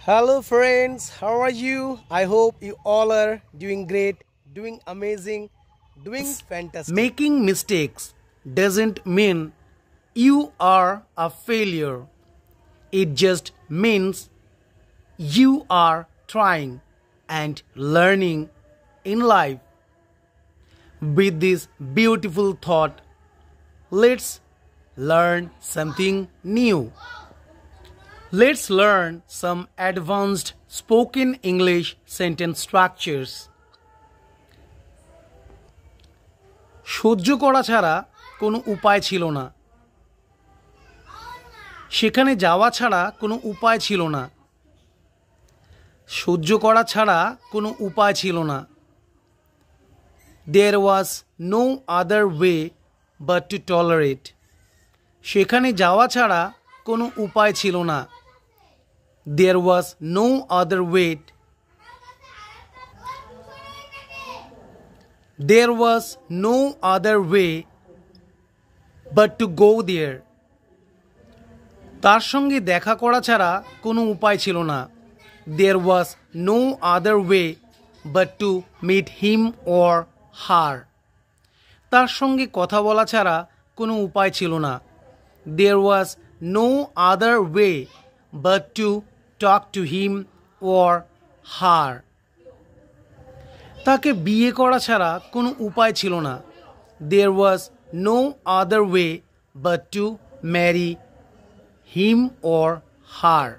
Hello, friends. How are you? I hope you all are doing great, doing amazing, doing fantastic. Making mistakes doesn't mean you are a failure. It just means you are trying and learning in life. With this beautiful thought, let's learn something new. Let's learn some advanced spoken English sentence structures. সহ্য করা ছাড়া কোনো উপায় ছিল না। সেখানে যাওয়া ছাড়া কোনো উপায় ছিল না। সহ্য করা ছাড়া কোনো উপায় ছিল না। There was no other way but to tolerate. সেখানে যাওয়া ছাড়া কোনো উপায় ছিল না। There was no other way. There was no other way but to go there. তার সঙ্গে দেখা করা ছাড়া কোনো উপায় ছিল না। There was no other way but to meet him or her. তার সঙ্গে কথা বলা ছাড়া কোনো উপায় ছিল না। There was no other way but to talk to him or her. তাকে বিয়ে করা ছাড়া কোনো উপায় ছিল না। There was no other way but to marry him or her.